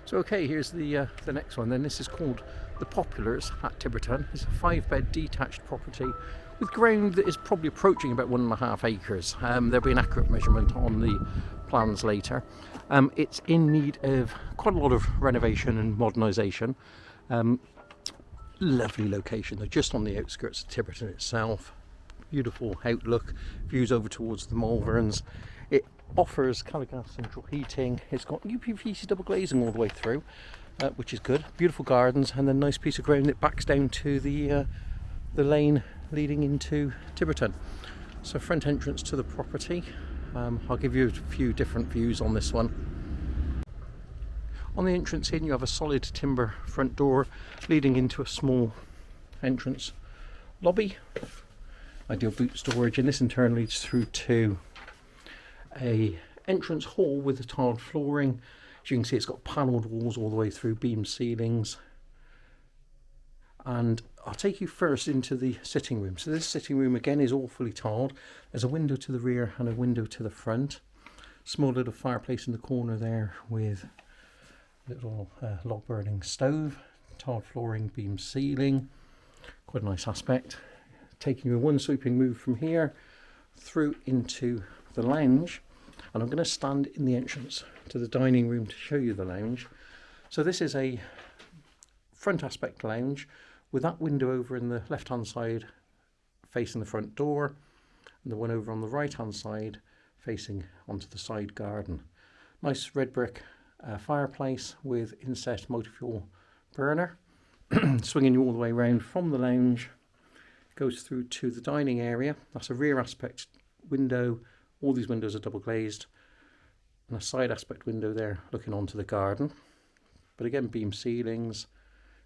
So okay, here's the next one then. This is called the Poplars at Tiberton. It's a 5-bed detached property with ground that is probably approaching about 1.5 acres. There'll be an accurate measurement on the plans later. It's in need of quite a lot of renovation and modernisation. Lovely location, they're just on the outskirts of Tiberton itself. Beautiful outlook, views over towards the Malverns. It offers Caligas central heating. It's got UPVC double glazing all the way through, which is good. Beautiful gardens, and then a nice piece of ground that backs down to the lane leading into Tiberton. So front entrance to the property. I'll give you a few different views on this one. On the entrance in you have a solid timber front door leading into a small entrance lobby. Ideal boot storage, and this in turn leads through to a entrance hall with the tiled flooring. As you can see, it's got panelled walls all the way through, beam ceilings. And I'll take you first into the sitting room. So this sitting room again is all fully tiled. There's a window to the rear and a window to the front. Small little fireplace in the corner there with little log burning stove, tiled flooring, beam ceiling, quite a nice aspect. Taking a one sweeping move from here through into the lounge, and I'm going to stand in the entrance to the dining room to show you the lounge. So this is a front aspect lounge with that window over in the left hand side facing the front door, and the one over on the right hand side facing onto the side garden. Nice red brick fireplace with inset multi-fuel burner. Swinging you all the way around from the lounge, goes through to the dining area. That's a rear aspect window. All these windows are double glazed, and a side aspect window there looking onto the garden. But again, beam ceilings,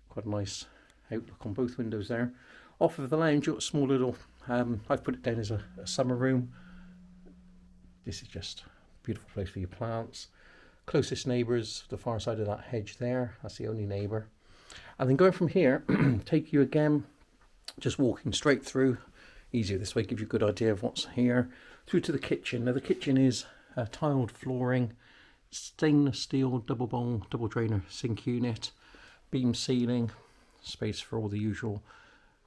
quite a nice outlook on both windows there. Off of the lounge you've got a small little, I've put it down as a summer room. This is just a beautiful place for your plants. Closest neighbours, the far side of that hedge there, that's the only neighbour. And then going from here, take you again, just walking straight through, easier this way, gives you a good idea of what's here, through to the kitchen. Now the kitchen is tiled flooring, stainless steel double bowl, double drainer sink unit, beam ceiling, space for all the usual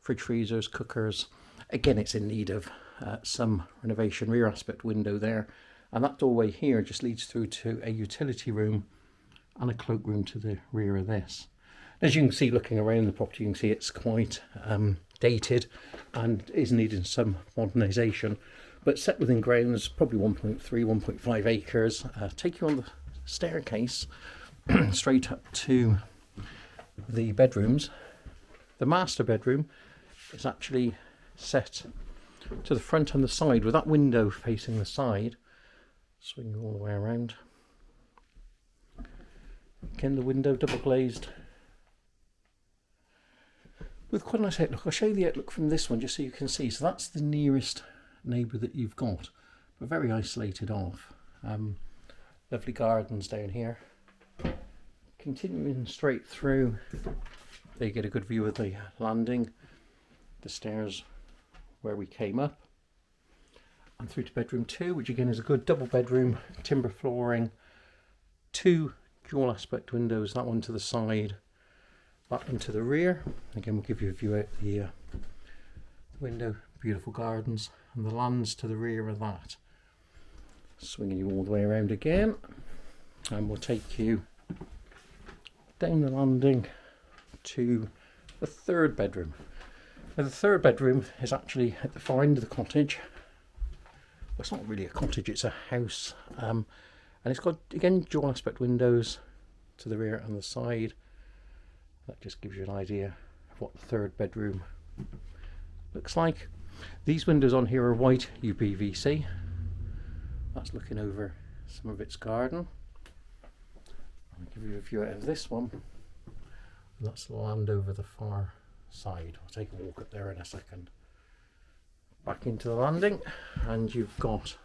fridge, freezers, cookers. Again, it's in need of some renovation. Rear aspect window there. And that doorway here just leads through to a utility room and a cloakroom to the rear of this. As you can see, looking around the property, you can see it's quite dated and is needing some modernisation. But set within grounds, probably 1.3, 1.5 acres. Take you on the staircase straight up to the bedrooms. The master bedroom is actually set to the front and the side with that window facing the side. Swing you all the way around. Again, the window double glazed with quite a nice outlook. I'll show you the outlook from this one just so you can see. So that's the nearest neighbour that you've got, but very isolated off. Lovely gardens down here. Continuing straight through, there you get a good view of the landing, the stairs where we came up, and through to bedroom 2, which again is a good double bedroom, timber flooring, 2 dual aspect windows, that one to the side, that one to the rear. Again, we'll give you a view out the window, beautiful gardens, and the lands to the rear of that. Swinging you all the way around again, and we'll take you down the landing to the third bedroom. Now the third bedroom is actually at the far end of the cottage. Well, it's not really a cottage, it's a house, and it's got again dual aspect windows to the rear and the side. That just gives you an idea of what the third bedroom looks like. These windows on here are white UPVC. That's looking over some of its garden. I'll give you a view out of this one. That's the land over the far side. I'll take a walk up there in a second. Back into the landing, and you've got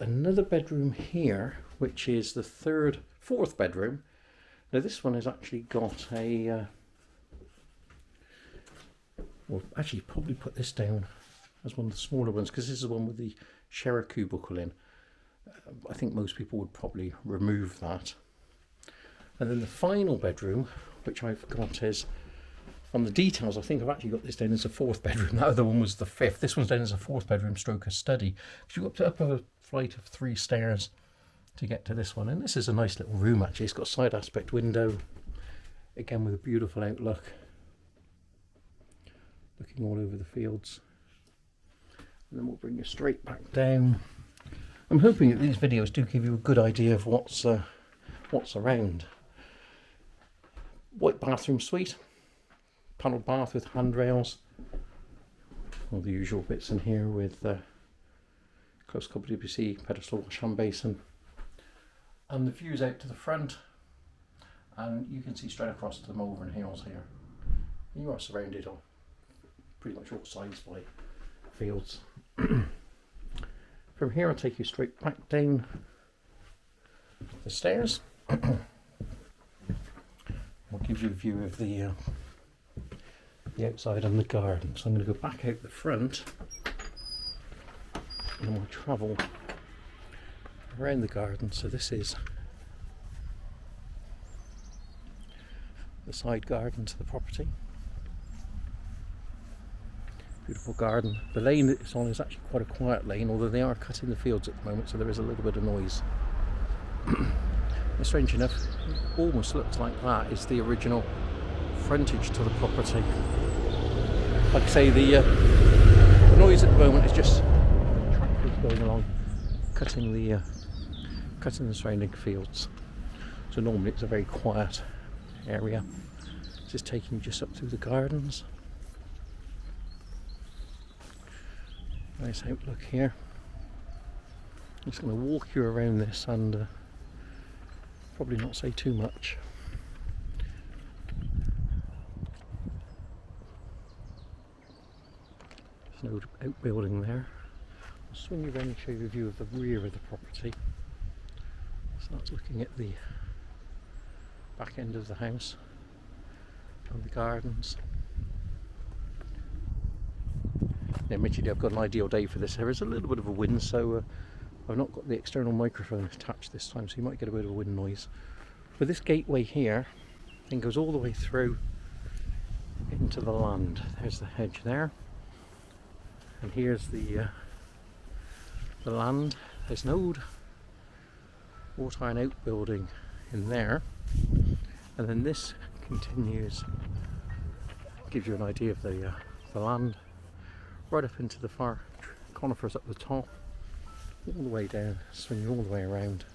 another bedroom here, which is the fourth bedroom. Now this one has actually got a well, actually probably put this down as one of the smaller ones, because this is the one with the shower cubicle in. I think most people would probably remove that. And then the final bedroom, which I've got, is on the details. I think I've actually got this down as a 4th bedroom. That other one was the 5th. This one's down as a 4th bedroom stroke a study. So you've got up a flight of 3 stairs to get to this one. And this is a nice little room actually. It's got a side aspect window, again with a beautiful outlook, looking all over the fields. And then we'll bring you straight back down. I'm hoping that these videos do give you a good idea of what's around. White bathroom suite, panelled bath with handrails, all the usual bits in here with close cup WC, pedestal wash hand basin, and the views out to the front, and you can see straight across to the Malvern Hills here. You are surrounded on pretty much all sides by fields. From here I'll take you straight back down the stairs. I'll give you a view of the outside and the garden. So I'm going to go back out the front and then we'll travel around the garden. So this is the side garden to the property. Beautiful garden. The lane that it's on is actually quite a quiet lane, although they are cutting the fields at the moment, so there is a little bit of noise. Strange enough, it almost looks like that is the original frontage to the property. Like I say, the noise at the moment is just tractors going along, cutting the surrounding fields. So normally it's a very quiet area. This is taking you just up through the gardens. Nice outlook here. I'm just going to walk you around this and probably not say too much. There's no outbuilding there. I'll swing you around and show you a view of the rear of the property. So that's looking at the back end of the house and the gardens. Now, admittedly, I've got an ideal day for this. There is a little bit of a wind, so I've not got the external microphone attached this time, so you might get a bit of a wind noise. But this gateway here then goes all the way through into the land. There's the hedge there, and here's the land. There's an old wrought iron outbuilding in there, and then this continues, gives you an idea of the land, right up into the far conifers up the top, all the way down, swinging all the way around,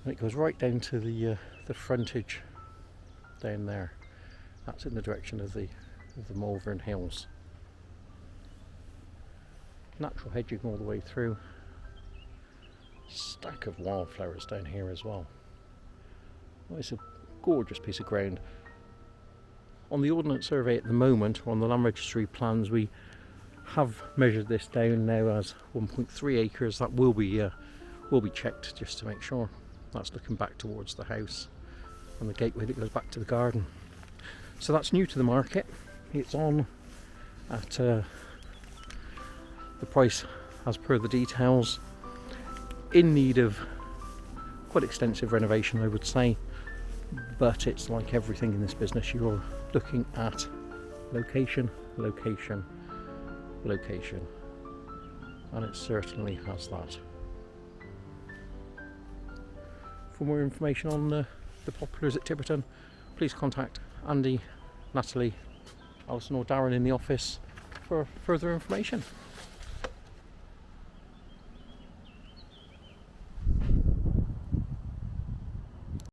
and it goes right down to the frontage down there. That's in the direction of the Malvern Hills. Natural hedging all the way through. Stack of wildflowers down here as well. Oh, it's a gorgeous piece of ground. On the Ordnance Survey at the moment, or on the Land Registry plans, we have measured this down now as 1.3 acres. That will be checked just to make sure. That's looking back towards the house and the gateway that goes back to the garden. So that's new to the market. It's on at the price as per the details. In need of quite extensive renovation, I would say, but it's like everything in this business, you're looking at location, location, location, and it certainly has that. For more information on the Poplars at Tiberton, please contact Andy, Natalie, Alison or Darren in the office for further information.